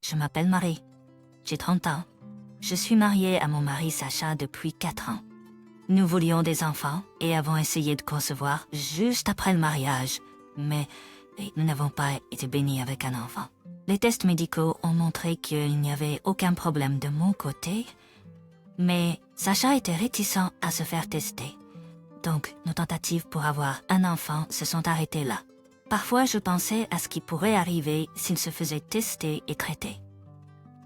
je m'appelle Marie. J'ai 30 ans. Je suis mariée à mon mari Sacha depuis 4 ans. Nous voulions des enfants et avons essayé de concevoir juste après le mariage, mais nous n'avons pas été bénis avec un enfant. Les tests médicaux ont montré qu'il n'y avait aucun problème de mon côté, mais Sacha était réticent à se faire tester. Donc, nos tentatives pour avoir un enfant se sont arrêtées là. Parfois, je pensais à ce qui pourrait arriver s'il se faisait tester et traiter.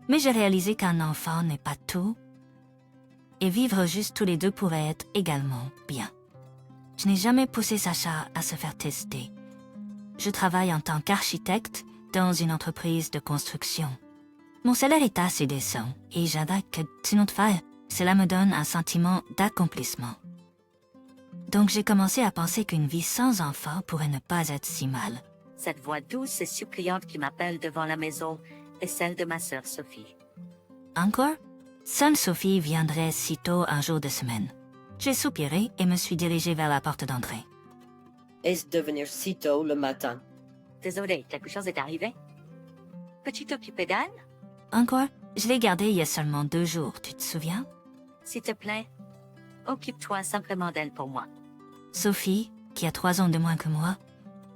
Mais j'ai réalisé qu'un enfant n'est pas tout, et vivre juste tous les deux pourrait être également bien. Je n'ai jamais poussé Sacha à se faire tester. Je travaille en tant qu'architecte dans une entreprise de construction. Mon salaire est assez décent, et j'adore que cela me donne un sentiment d'accomplissement. Donc j'ai commencé à penser qu'une vie sans enfant pourrait ne pas être si mal. Cette voix douce et suppliante qui m'appelle devant la maison est celle de ma sœur Sophie. Encore? Seule Sophie viendrait sitôt un jour de semaine. J'ai soupiré et me suis dirigée vers la porte d'entrée. Est-ce de venir si tôt le matin? Désolée, quelque chose est arrivé? Peux-tu t'occuper d'Anne? Encore? Je l'ai gardée il y a seulement 2 jours, tu te souviens? S'il te plaît, occupe-toi simplement d'elle pour moi. Sophie, qui a 3 ans de moins que moi,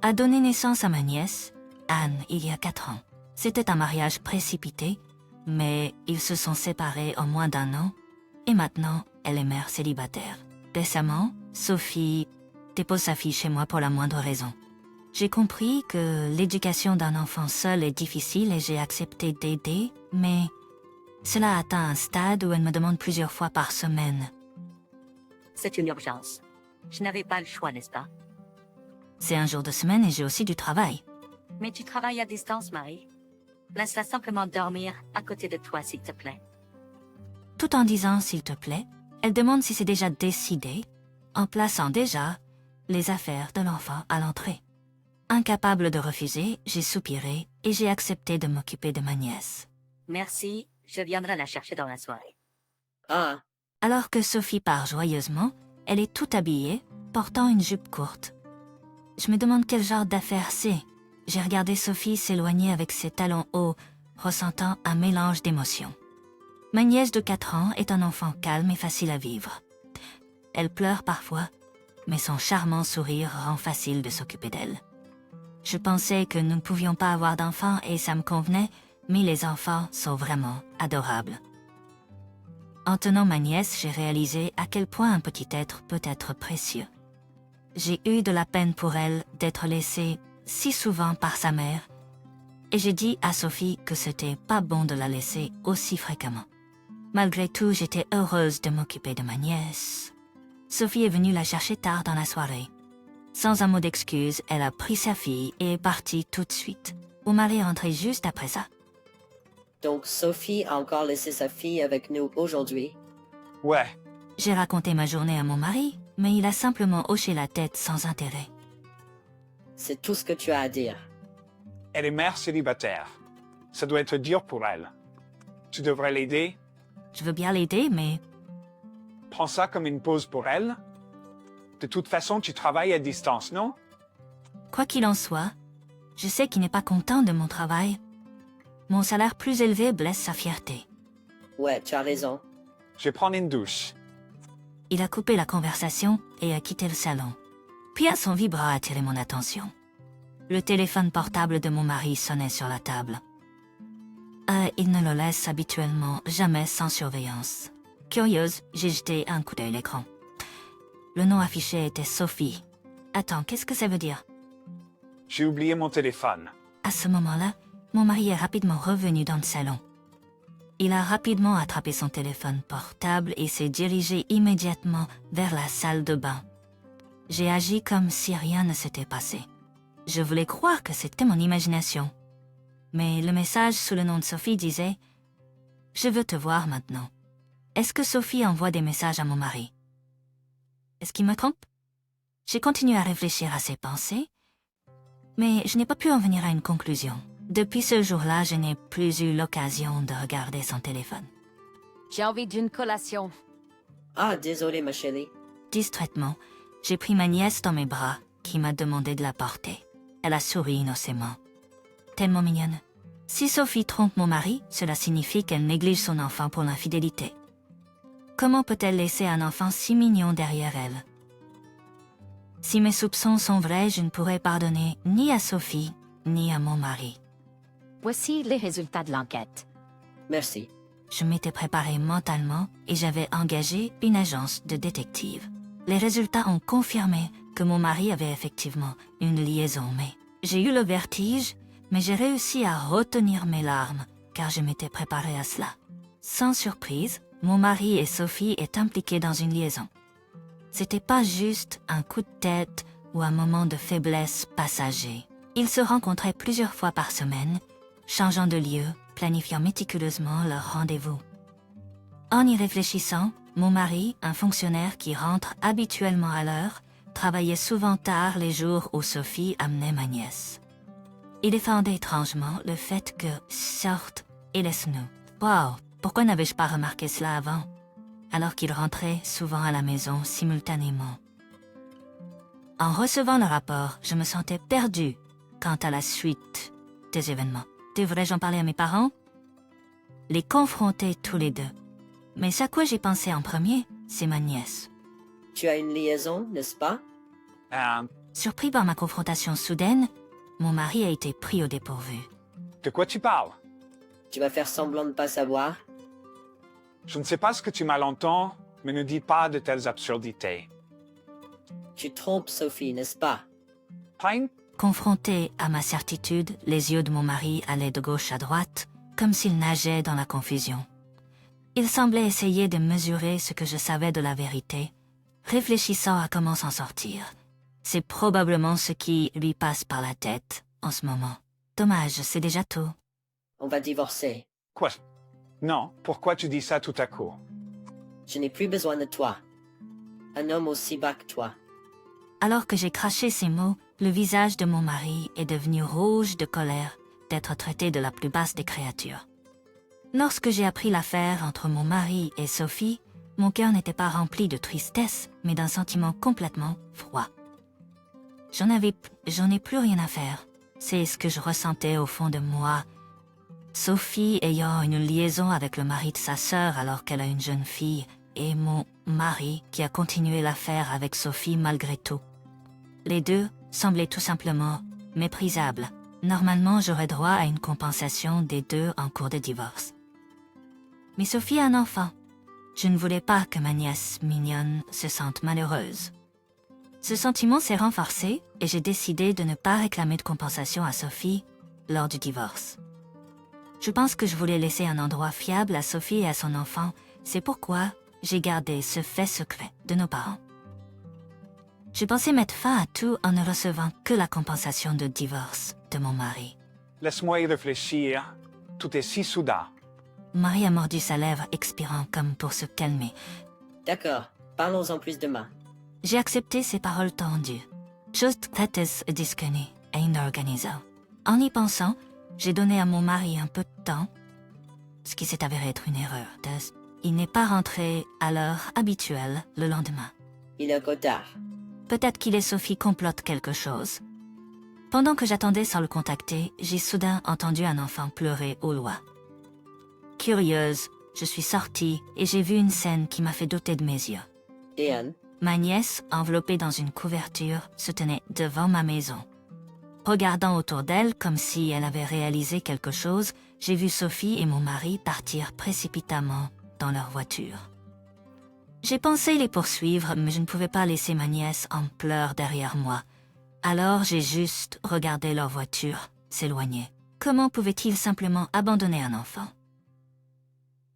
a donné naissance à ma nièce, Anne, il y a 4 ans. C'était un mariage précipité, mais ils se sont séparés en moins d'1 an, et maintenant, elle est mère célibataire. Récemment, Sophie dépose sa fille chez moi pour la moindre raison. J'ai compris que l'éducation d'un enfant seul est difficile et j'ai accepté d'aider, mais cela a atteint un stade où elle me demande plusieurs fois par semaine. C'est une urgence. Je n'avais pas le choix, n'est-ce pas? C'est un jour de semaine et j'ai aussi du travail. Mais tu travailles à distance, Marie. Laisse-la simplement dormir à côté de toi, s'il te plaît. Tout en disant « s'il te plaît », elle demande si c'est déjà décidé, en plaçant déjà les affaires de l'enfant à l'entrée. Incapable de refuser, j'ai soupiré et j'ai accepté de m'occuper de ma nièce. Merci, je viendrai la chercher dans la soirée. Ah, Alors que Sophie part joyeusement, elle est toute habillée, portant une jupe courte. Je me demande quel genre d'affaire c'est. J'ai regardé Sophie s'éloigner avec ses talons hauts, ressentant un mélange d'émotions. Ma nièce de 4 ans est un enfant calme et facile à vivre. Elle pleure parfois, mais son charmant sourire rend facile de s'occuper d'elle. Je pensais que nous ne pouvions pas avoir d'enfants et ça me convenait, mais les enfants sont vraiment adorables. En tenant ma nièce, j'ai réalisé à quel point un petit être peut être précieux. J'ai eu de la peine pour elle d'être laissée si souvent par sa mère, et j'ai dit à Sophie que c'était pas bon de la laisser aussi fréquemment. Malgré tout, j'étais heureuse de m'occuper de ma nièce. Sophie est venue la chercher tard dans la soirée. Sans un mot d'excuse, elle a pris sa fille et est partie tout de suite. Mon mari est rentré juste après ça. donc Sophie a encore laissé sa fille avec nous aujourd'hui. Ouais, J'ai raconté ma journée à mon mari, mais il a simplement hoché la tête sans intérêt. C'est tout ce que tu as à dire. elle est mère célibataire. Ça doit être dur pour elle. Tu devrais l'aider. Je veux bien l'aider, mais Prends ça comme une pause pour elle. De toute façon, tu travailles à distance, non? quoi qu'il en soit, je sais qu'il n'est pas content de mon travail. Mon salaire plus élevé blesse sa fierté. Ouais, tu as raison. Je vais prendre une douche. Il a coupé la conversation et a quitté le salon. Puis son vibreur a attiré mon attention. Le téléphone portable de mon mari sonnait sur la table. Il ne le laisse habituellement jamais sans surveillance. Curieuse, j'ai jeté un coup d'œil à l'écran. Le nom affiché était Sophie. Attends, qu'est-ce que ça veut dire? J'ai oublié mon téléphone. À ce moment-là, mon mari est rapidement revenu dans le salon. Il a rapidement attrapé son téléphone portable et s'est dirigé immédiatement vers la salle de bain. J'ai agi comme si rien ne s'était passé. Je voulais croire que c'était mon imagination. Mais le message sous le nom de Sophie disait « Je veux te voir maintenant ». Est-ce que Sophie envoie des messages à mon mari? Est-ce qu'il me trompe? J'ai continué à réfléchir à ses pensées, mais je n'ai pas pu en venir à une conclusion. Depuis ce jour-là, je n'ai plus eu l'occasion de regarder son téléphone. J'ai envie d'une collation. Ah, désolé, ma chérie. Distraitement, j'ai pris ma nièce dans mes bras, qui m'a demandé de la porter. Elle a souri innocemment. Tellement mignonne. Si Sophie trompe mon mari, cela signifie qu'elle néglige son enfant pour l'infidélité. Comment peut-elle laisser un enfant si mignon derrière elle? Si mes soupçons sont vrais, je ne pourrais pardonner ni à Sophie, ni à mon mari. Voici les résultats de l'enquête. Merci. Je m'étais préparée mentalement et j'avais engagé une agence de détective. Les résultats ont confirmé que mon mari avait effectivement une liaison, mais j'ai eu le vertige, mais j'ai réussi à retenir mes larmes, car je m'étais préparée à cela. Sans surprise, mon mari et Sophie est impliqués dans une liaison. C'était pas juste un coup de tête ou un moment de faiblesse passager. Ils se rencontraient plusieurs fois par semaine, changeant de lieu, planifiant méticuleusement leurs rendez-vous. En y réfléchissant, mon mari, un fonctionnaire qui rentre habituellement à l'heure, travaillait souvent tard les jours où Sophie amenait ma nièce. Il défendait étrangement le fait que sorte et laisse-nous. Wow, pourquoi n'avais-je pas remarqué cela avant, alors qu'il rentrait souvent à la maison simultanément? En recevant le rapport, je me sentais perdue quant à la suite des événements. Devrais-je en parler à mes parents? Les confronter tous les deux. Mais ce à quoi j'ai pensé en premier, c'est ma nièce. Tu as une liaison, n'est-ce pas? Surpris par ma confrontation soudaine, mon mari a été pris au dépourvu. De quoi tu parles? Tu vas faire semblant de ne pas savoir? Je ne sais pas ce que tu mal entends, mais ne dis pas de telles absurdités. Tu trompes Sophie, n'est-ce pas? Hein? Confronté à ma certitude, les yeux de mon mari allaient de gauche à droite, comme s'il nageait dans la confusion. Il semblait essayer de mesurer ce que je savais de la vérité, réfléchissant à comment s'en sortir. C'est probablement ce qui lui passe par la tête en ce moment. Dommage, c'est déjà tôt. On va divorcer. Quoi? Non, pourquoi tu dis ça tout à coup? Je n'ai plus besoin de toi. Un homme aussi bas que toi. Alors que j'ai craché ces mots, le visage de mon mari est devenu rouge de colère d'être traité de la plus basse des créatures. Lorsque j'ai appris l'affaire entre mon mari et Sophie, mon cœur n'était pas rempli de tristesse, mais d'un sentiment complètement froid. J'en ai plus rien à faire. C'est ce que je ressentais au fond de moi. Sophie ayant une liaison avec le mari de sa sœur alors qu'elle a une jeune fille, et mon mari qui a continué l'affaire avec Sophie malgré tout. Les deux semblaient tout simplement méprisables. Normalement, j'aurais droit à une compensation des deux en cours de divorce. Mais Sophie a un enfant. Je ne voulais pas que ma nièce mignonne se sente malheureuse. Ce sentiment s'est renforcé et j'ai décidé de ne pas réclamer de compensation à Sophie lors du divorce. Je pense que je voulais laisser un endroit fiable à Sophie et à son enfant. C'est pourquoi j'ai gardé ce fait secret de nos parents. Je pensais mettre fin à tout en ne recevant que la compensation de divorce de mon mari. Laisse-moi y réfléchir. Tout est si soudain. Marie a mordu sa lèvre, expirant comme pour se calmer. D'accord, parlons-en plus demain. J'ai accepté ces paroles tendues. Just tätes disconi et inorganizo. En y pensant, j'ai donné à mon mari un peu de temps, ce qui s'est avéré être une erreur. Il n'est pas rentré à l'heure habituelle le lendemain. Il est encore tard. Peut-être qu'il et Sophie complotent quelque chose. Pendant que j'attendais sans le contacter, j'ai soudain entendu un enfant pleurer au loin. Curieuse, je suis sortie et j'ai vu une scène qui m'a fait douter de mes yeux. Et Anne? Ma nièce, enveloppée dans une couverture, se tenait devant ma maison. Regardant autour d'elle comme si elle avait réalisé quelque chose, j'ai vu Sophie et mon mari partir précipitamment dans leur voiture. J'ai pensé les poursuivre, mais je ne pouvais pas laisser ma nièce en pleurs derrière moi. Alors j'ai juste regardé leur voiture s'éloigner. Comment pouvaient-ils simplement abandonner un enfant?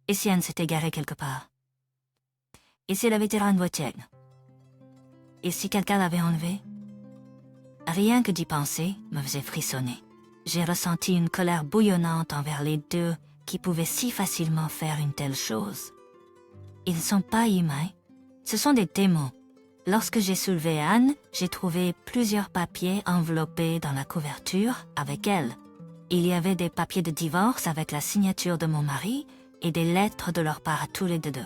Et si Anne s'était garée quelque part? Et si elle avait été dans une voiture? Et si quelqu'un l'avait enlevée? Rien que d'y penser me faisait frissonner. J'ai ressenti une colère bouillonnante envers les deux qui pouvaient si facilement faire une telle chose. Ils ne sont pas humains, ce sont des démons. Lorsque j'ai soulevé Anne, j'ai trouvé plusieurs papiers enveloppés dans la couverture avec elle. Il y avait des papiers de divorce avec la signature de mon mari et des lettres de leur part à tous les deux.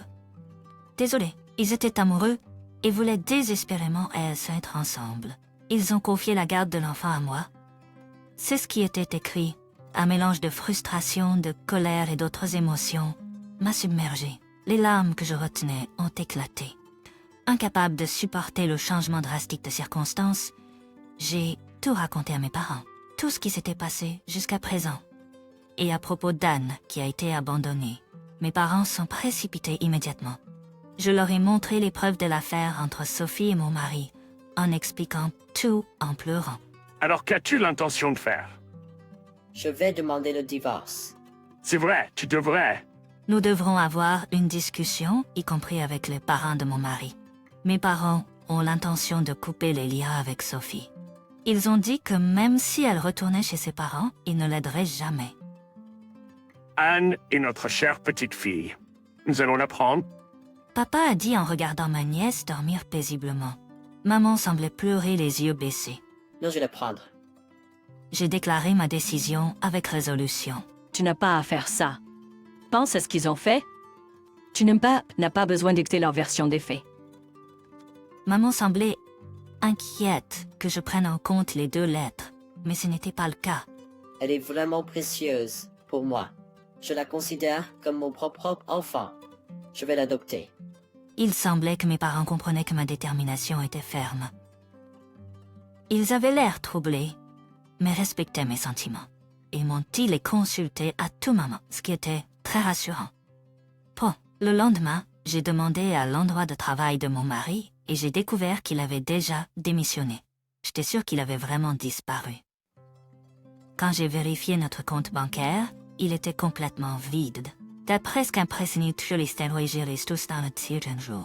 Désolé, ils étaient amoureux et voulaient désespérément être ensemble. Ils ont confié la garde de l'enfant à moi. C'est ce qui était écrit Un mélange de frustration, de colère et d'autres émotions m'a submergée. Les larmes que je retenais ont éclaté. Incapable de supporter le changement drastique de circonstances, j'ai tout raconté à mes parents. Tout ce qui s'était passé jusqu'à présent. Et à propos d'Anne qui a été abandonnée, mes parents sont précipités immédiatement. Je leur ai montré les preuves de l'affaire entre Sophie et mon mari, en expliquant tout en pleurant. Alors qu'as-tu l'intention de faire? Je vais demander le divorce. C'est vrai, tu devrais. Nous devrons avoir une discussion, y compris avec les parents de mon mari. Mes parents ont l'intention de couper les liens avec Sophie. Ils ont dit que même si elle retournait chez ses parents, ils ne l'aideraient jamais. Anne est notre chère petite fille. Nous allons la prendre. Papa a dit en regardant ma nièce dormir paisiblement. Maman semblait pleurer les yeux baissés. Non, je vais la prendre. J'ai déclaré ma décision avec résolution. Tu n'as pas à faire ça. Pense à ce qu'ils ont fait. Tu n'as pas besoin d'écouter leur version des faits. Maman semblait inquiète que je prenne en compte les 2 lettres, mais ce n'était pas le cas. Elle est vraiment précieuse pour moi. Je la considère comme mon propre enfant. Je vais l'adopter. Il semblait que mes parents comprenaient que ma détermination était ferme. Ils avaient l'air troublés, mais respectaient mes sentiments. Ils m'ont-ils les consulter à tout moment, ce qui était très rassurant. Bon, le lendemain, j'ai demandé à l'endroit de travail de mon mari et j'ai découvert qu'il avait déjà démissionné. J'étais sûre qu'il avait vraiment disparu. Quand j'ai vérifié notre compte bancaire, il était complètement vide. Det presque impressionné sur les tous dans le jour.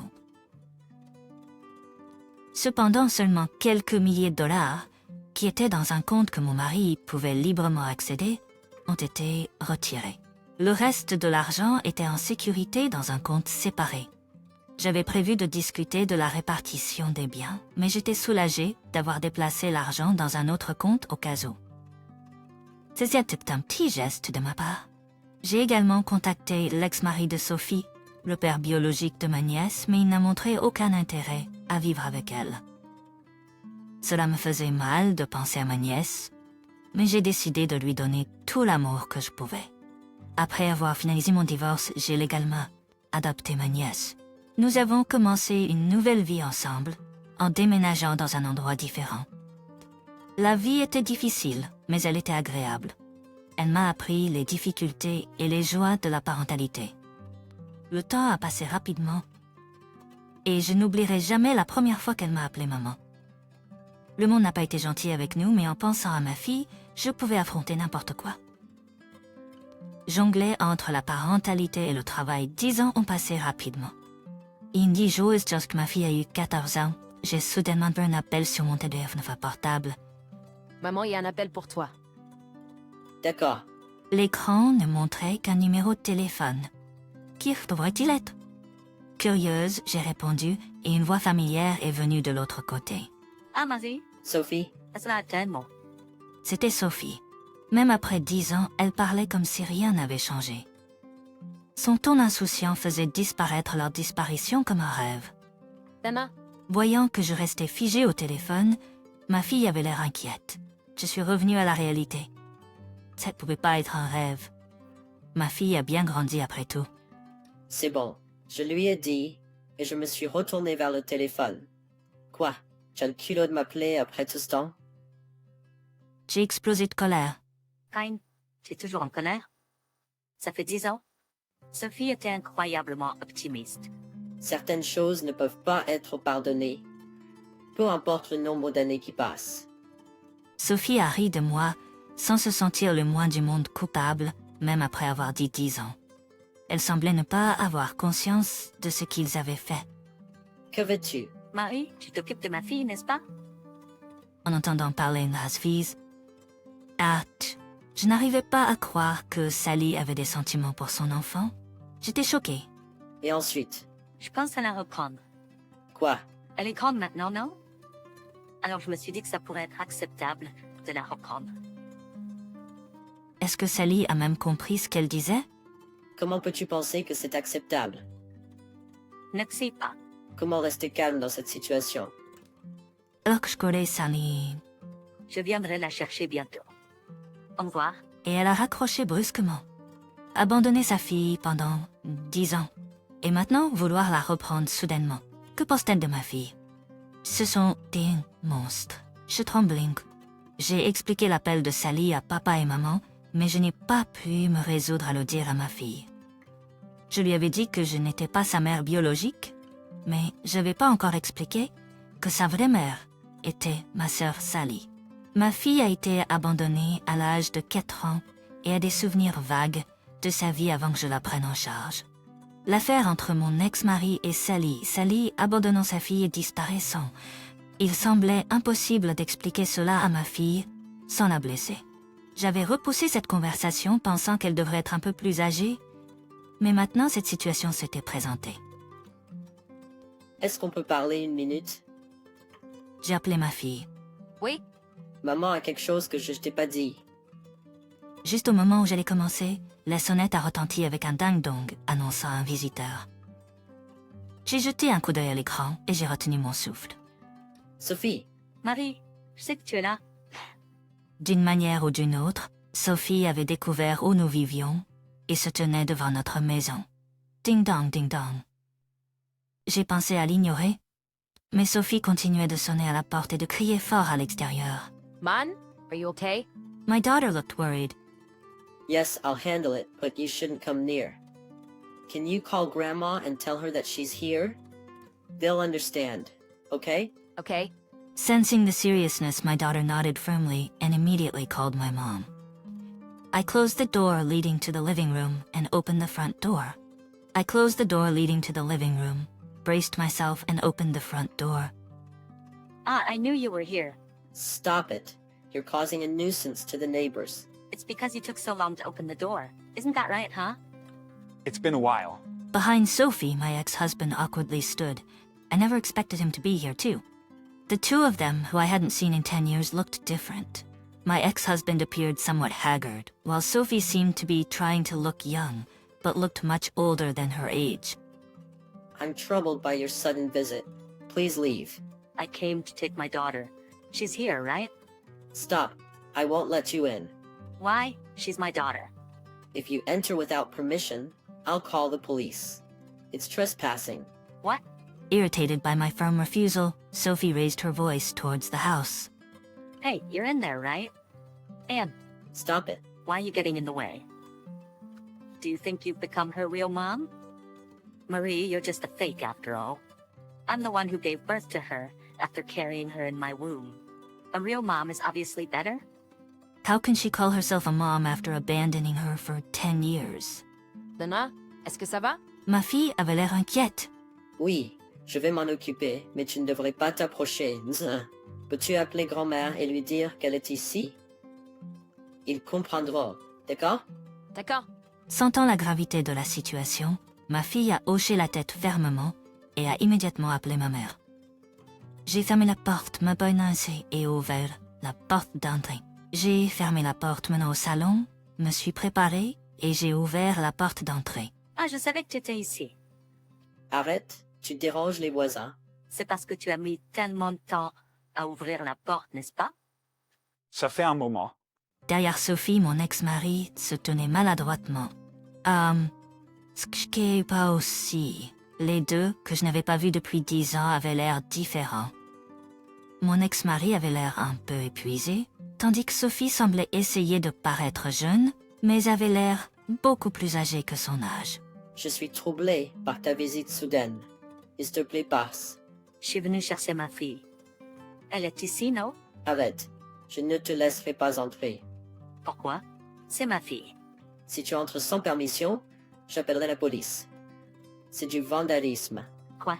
Cependant, seulement quelques milliers de dollars, qui étaient dans un compte que mon mari pouvait librement accéder, ont été retirés. Le reste de l'argent était en sécurité dans un compte séparé. J'avais prévu de discuter de la répartition des biens, mais j'étais soulagée d'avoir déplacé l'argent dans un autre compte au cas où. C'était un petit geste de ma part. J'ai également contacté l'ex-mari de Sophie, le père biologique de ma nièce, mais il n'a montré aucun intérêt à vivre avec elle. Cela me faisait mal de penser à ma nièce, mais j'ai décidé de lui donner tout l'amour que je pouvais. Après avoir finalisé mon divorce, j'ai légalement adopté ma nièce. Nous avons commencé une nouvelle vie ensemble, en déménageant dans un endroit différent. La vie était difficile, mais elle était agréable. Elle m'a appris les difficultés et les joies de la parentalité. Le temps a passé rapidement, et je n'oublierai jamais la première fois qu'elle m'a appelée maman. Le monde n'a pas été gentil avec nous, mais en pensant à ma fille, je pouvais affronter n'importe quoi. Jongler entre la parentalité et le travail, 10 ans ont passé rapidement. Une 10 jours, lorsque ma fille a eu 14 ans, j'ai soudainement vu un appel sur mon téléphone portable. Maman, il y a un appel pour toi. D'accord. L'écran ne montrait qu'un numéro de téléphone. Qui devrait-il être? Curieuse, j'ai répondu et une voix familière est venue de l'autre côté. Ah, Marie, Sophie, est-ce là tellement? C'était Sophie. Même après 10 ans, elle parlait comme si rien n'avait changé. Son ton insouciant faisait disparaître leur disparition comme un rêve. Emma, Voyant que je restais figée au téléphone, ma fille avait l'air inquiète. Je suis revenue à la réalité. Ça ne pouvait pas être un rêve. Ma fille a bien grandi après tout. c'est bon. Je lui ai dit, et je me suis retourné vers le téléphone. Quoi? Tu as le culot de m'appeler après tout ce temps? J'ai explosé de colère. Hein, tu es toujours en colère? Ça fait 10 ans? Sophie était incroyablement optimiste. Certaines choses ne peuvent pas être pardonnées, peu importe le nombre d'années qui passent. Sophie a ri de moi sans se sentir le moins du monde coupable, même après avoir dit 10 ans. Elle semblait ne pas avoir conscience de ce qu'ils avaient fait. Que veux-tu? Marie, tu t'occupes de ma fille, n'est-ce pas? En entendant parler de Hasfiz, je n'arrivais pas à croire que Sally avait des sentiments pour son enfant. J'étais choquée. Et ensuite? Je pense à la reprendre. Quoi? Elle est grande maintenant, non? Alors je me suis dit que ça pourrait être acceptable de la reprendre. Est-ce que Sally a même compris ce qu'elle disait? Comment peux-tu penser que c'est acceptable? Ne sais pas. Comment rester calme dans cette situation? Alors que je connais Sally, Je viendrai la chercher bientôt. Au revoir. et elle a raccroché brusquement. Abandonner sa fille pendant 10 ans. Et maintenant, vouloir la reprendre soudainement. Que pense-t-elle de ma fille? Ce sont des monstres. Je trembling. J'ai expliqué l'appel de Sally à papa et maman, mais je n'ai pas pu me résoudre à le dire à ma fille. Je lui avais dit que je n'étais pas sa mère biologique, mais je n'avais pas encore expliqué que sa vraie mère était ma sœur Sally. Ma fille a été abandonnée à l'âge de 4 ans et a des souvenirs vagues de sa vie avant que je la prenne en charge. L'affaire entre mon ex-mari et Sally abandonnant sa fille et disparaissant, il semblait impossible d'expliquer cela à ma fille sans la blesser. J'avais repoussé cette conversation pensant qu'elle devrait être un peu plus âgée, mais maintenant cette situation s'était présentée. Est-ce qu'on peut parler 1 minute? J'ai appelé ma fille. Oui? Maman a quelque chose que je t'ai pas dit. Juste au moment où j'allais commencer, la sonnette a retenti avec un ding-dong annonçant un visiteur. J'ai jeté un coup d'œil à l'écran et j'ai retenu mon souffle. Sophie, Marie, je sais que tu es là. D'une manière ou d'une autre, Sophie avait découvert où nous vivions et se tenait devant notre maison. Ding-dong, ding-dong. J'ai pensé à l'ignorer, mais Sophie continuait de sonner à la porte et de crier fort à l'extérieur. Man, are you okay? My daughter looked worried. yes, I'll handle it, but you shouldn't come near. Can you call Grandma and tell her that she's here? They'll understand, okay? Okay. Sensing the seriousness, my daughter nodded firmly and immediately called my mom. I closed the door leading to the living room and opened the front door. I closed the door leading to the living room, braced myself and opened the front door. Ah, I knew you were here. Stop it. You're causing a nuisance to the neighbors. It's because you took so long to open the door. Isn't that right, huh? It's been a while. Behind Sophie, my ex-husband awkwardly stood. I never expected him to be here, too. The two of them, who I hadn't seen in 10 years, looked different. My ex-husband appeared somewhat haggard, while Sophie seemed to be trying to look young, but looked much older than her age. I'm troubled by your sudden visit. Please leave. I came to take my daughter. She's here, right? Stop. I won't let you in. Why? She's my daughter. If you enter without permission, I'll call the police. It's trespassing. What? Irritated by my firm refusal, Sophie raised her voice towards the house. Hey, you're in there, right? Anne, Stop it. why are you getting in the way? Do you think you've become her real mom? Marie, you're just a fake after all. I'm the one who gave birth to her after carrying her in my womb. A real mom is obviously better. How can she call herself a mom after abandoning her for 10 years? Donna, est-ce que ça va? Ma fille avait l'air inquiète. Oui, je vais m'en occuper, mais tu ne devrais pas t'approcher. Nzin. Peux-tu appeler grand-mère et lui dire qu'elle est ici? Il comprendra, d'accord? D'accord. Sentant la gravité de la situation, ma fille a hoché la tête fermement et a immédiatement appelé ma mère. J'ai fermé la porte, me menacé et ouvert la porte d'entrée. J'ai fermé la porte menant au salon, me suis préparée et j'ai ouvert la porte d'entrée. Ah, je savais que tu étais ici. Arrête, tu déranges les voisins. C'est parce que tu as mis tellement de temps à ouvrir la porte, n'est-ce pas? Ça fait un moment. Derrière Sophie, mon ex-mari se tenait maladroitement. Ce qui est pas aussi. Les deux, que je n'avais pas vus depuis 10 ans, avaient l'air différents. Mon ex-mari avait l'air un peu épuisé, tandis que Sophie semblait essayer de paraître jeune, mais avait l'air beaucoup plus âgée que son âge. Je suis troublée par ta visite soudaine. S'il te plaît, passe. Je suis venue chercher ma fille. Elle est ici, non? Arrête. Je ne te laisserai pas entrer. Pourquoi? C'est ma fille. Si tu entres sans permission, j'appellerai la police. C'est du vandalisme. Quoi?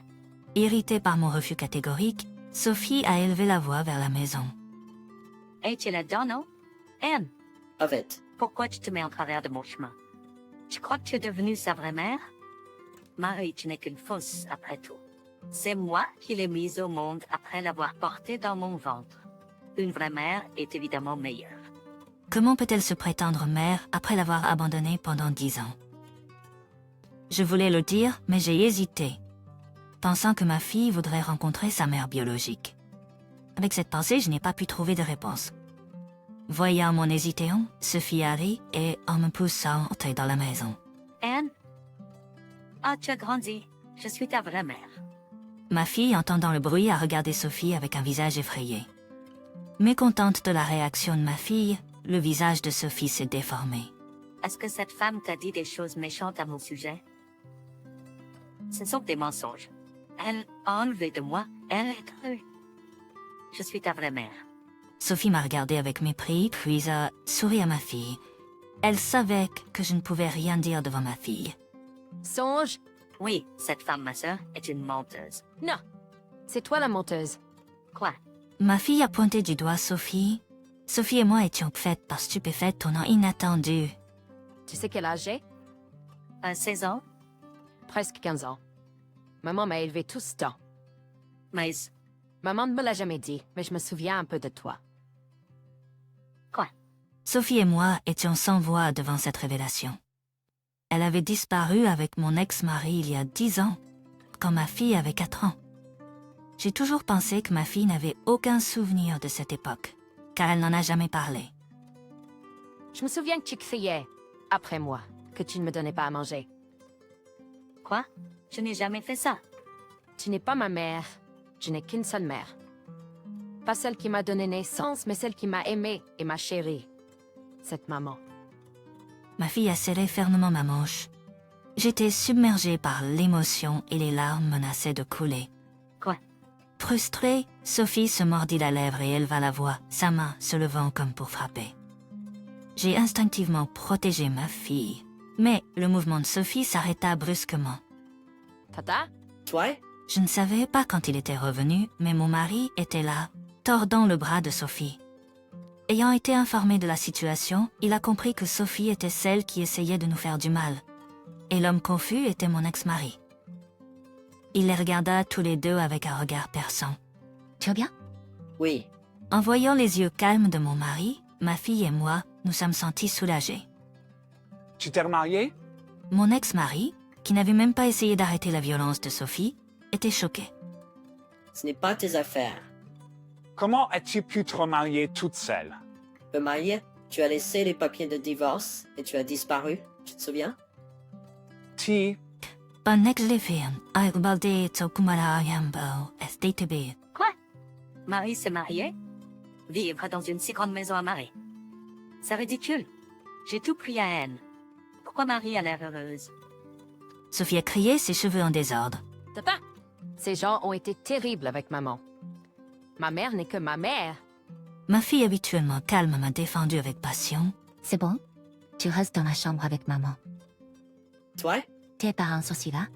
Irritée par mon refus catégorique, Sophie a élevé la voix vers la maison. Hey, tu es là-dedans, non? Anne, Arrête. pourquoi tu te mets en travers de mon chemin? Tu crois que tu es devenue sa vraie mère? Marie, tu n'es qu'une fausse, après tout. C'est moi qui l'ai mise au monde après l'avoir portée dans mon ventre. Une vraie mère est évidemment meilleure. Comment peut-elle se prétendre mère après l'avoir abandonnée pendant 10 ans? Je voulais le dire, mais j'ai hésité, pensant que ma fille voudrait rencontrer sa mère biologique. Avec cette pensée, je n'ai pas pu trouver de réponse. Voyant mon hésitation, Sophie arrive et en me poussant entrer dans la maison. Anne? Ah, tu as grandi. Je suis ta vraie mère. Ma fille, entendant le bruit, a regardé Sophie avec un visage effrayé. Mécontente de la réaction de ma fille, le visage de Sophie s'est déformé. Est-ce que cette femme t'a dit des choses méchantes à mon sujet? Ce sont des mensonges. Elle a enlevé de moi. Elle est cru. Je suis ta vraie mère. Sophie m'a regardé avec mépris, puis a souri à ma fille. Elle savait que je ne pouvais rien dire devant ma fille. Songe? Oui, cette femme, ma sœur, est une menteuse. Non. C'est toi la menteuse. Quoi? Ma fille a pointé du doigt Sophie. Sophie et moi étions faites par stupéfaite tournant inattendu. Tu sais quel âge j'ai? 16 ans? Presque 15 ans. Maman m'a élevé tout ce temps. Mais... Maman ne me l'a jamais dit, mais je me souviens un peu de toi. Quoi? Sophie et moi étions sans voix devant cette révélation. Elle avait disparu avec mon ex-mari il y a 10 ans, quand ma fille avait 4 ans. J'ai toujours pensé que ma fille n'avait aucun souvenir de cette époque, car elle n'en a jamais parlé. Je me souviens que tu criais, après moi, que tu ne me donnais pas à manger. Quoi? Je n'ai jamais fait ça. Tu n'es pas ma mère. Je n'ai qu'une seule mère. Pas celle qui m'a donné naissance, mais celle qui m'a aimée et m'a chérie. Cette maman. Ma fille a serré fermement ma manche. J'étais submergée par l'émotion et les larmes menaçaient de couler. Quoi? Frustrée, Sophie se mordit la lèvre et éleva la voix, sa main se levant comme pour frapper. J'ai instinctivement protégé ma fille, mais le mouvement de Sophie s'arrêta brusquement. Tata? Toi? Je ne savais pas quand il était revenu, mais mon mari était là, tordant le bras de Sophie. Ayant été informé de la situation, il a compris que Sophie était celle qui essayait de nous faire du mal, et l'homme confus était mon ex-mari. Il les regarda tous les deux avec un regard perçant. « Tu vas bien ?» Oui. En voyant les yeux calmes de mon mari, ma fille et moi nous sommes sentis soulagés. Tu t'es remarié? Mon ex-mari, qui n'avait même pas essayé d'arrêter la violence de Sophie, était choqué. Ce n'est pas tes affaires. Comment as-tu pu te remarier toute seule? Bemaye, tu as laissé les papiers de divorce et tu as disparu, tu te souviens? Quoi? Marie s'est mariée? Vivre dans une si grande maison à Marie. C'est ridicule. J'ai tout pris à haine. Pourquoi Marie a l'air heureuse? Sophie a crié, ses cheveux en désordre. Tata? Ces gens ont été terribles avec maman. Ma mère n'est que ma mère. Ma fille habituellement calme m'a défendu avec passion. C'est bon. Tu restes dans la chambre avec maman. Toi? Tes parents sont aussi là.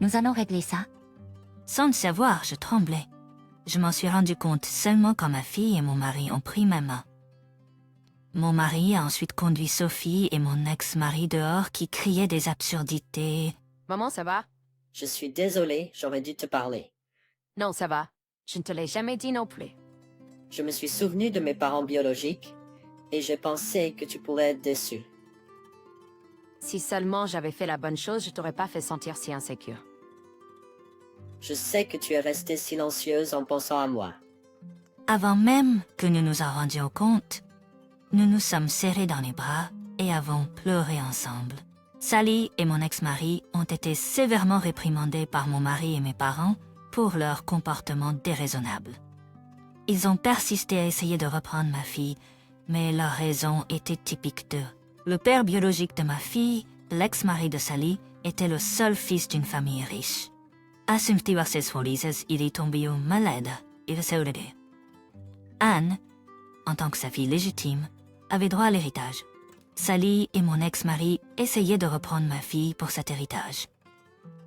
Nous allons régler ça. Sans le savoir, je tremblais. Je m'en suis rendu compte seulement quand ma fille et mon mari ont pris ma main. Mon mari a ensuite conduit Sophie et mon ex-mari dehors qui criaient des absurdités. Maman, ça va? Je suis désolée, j'aurais dû te parler. Non, ça va. Je ne te l'ai jamais dit non plus. Je me suis souvenu de mes parents biologiques et j'ai pensé que tu pourrais être déçu. Si seulement j'avais fait la bonne chose, je t'aurais pas fait sentir si insécure. Je sais que tu es restée silencieuse en pensant à moi. Avant même que nous nous en rendions compte, nous nous sommes serrés dans les bras et avons pleuré ensemble. Sally et mon ex-mari ont été sévèrement réprimandés par mon mari et mes parents pour leur comportement déraisonnable. Ils ont persisté à essayer de reprendre ma fille, mais leur raison était typique d'eux. Le père biologique de ma fille, l'ex-mari de Sally, était le seul fils d'une famille riche. Assumptiva ses folies, il est tombé malade, il s'est oublié. Anne, en tant que sa fille légitime, avait droit à l'héritage. Sally et mon ex-mari essayaient de reprendre ma fille pour cet héritage.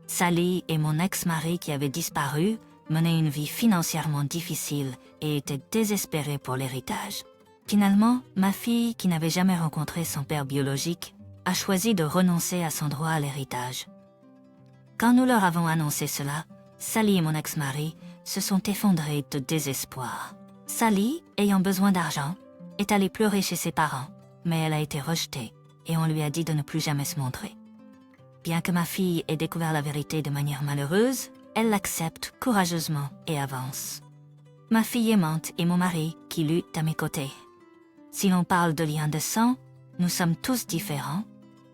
Sally et mon ex-mari qui avait disparu menaient une vie financièrement difficile et étaient désespérés pour l'héritage. Finalement, ma fille, qui n'avait jamais rencontré son père biologique, a choisi de renoncer à son droit à l'héritage. Quand nous leur avons annoncé cela, Sally et mon ex-mari se sont effondrés de désespoir. Sally, ayant besoin d'argent, est allée pleurer chez ses parents, mais elle a été rejetée et on lui a dit de ne plus jamais se montrer. Bien que ma fille ait découvert la vérité de manière malheureuse, elle l'accepte courageusement et avance. Ma fille aimante et mon mari qui luttent à mes côtés. Si l'on parle de liens de sang, nous sommes tous différents,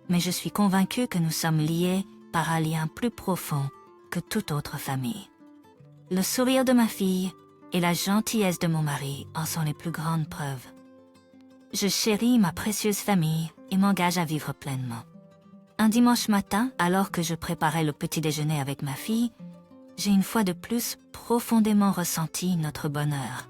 mais je suis convaincue que nous sommes liés par un lien plus profond que toute autre famille. Le sourire de ma fille et la gentillesse de mon mari en sont les plus grandes preuves. Je chéris ma précieuse famille et m'engage à vivre pleinement. Un dimanche matin, alors que je préparais le petit déjeuner avec ma fille, j'ai une fois de plus profondément ressenti notre bonheur.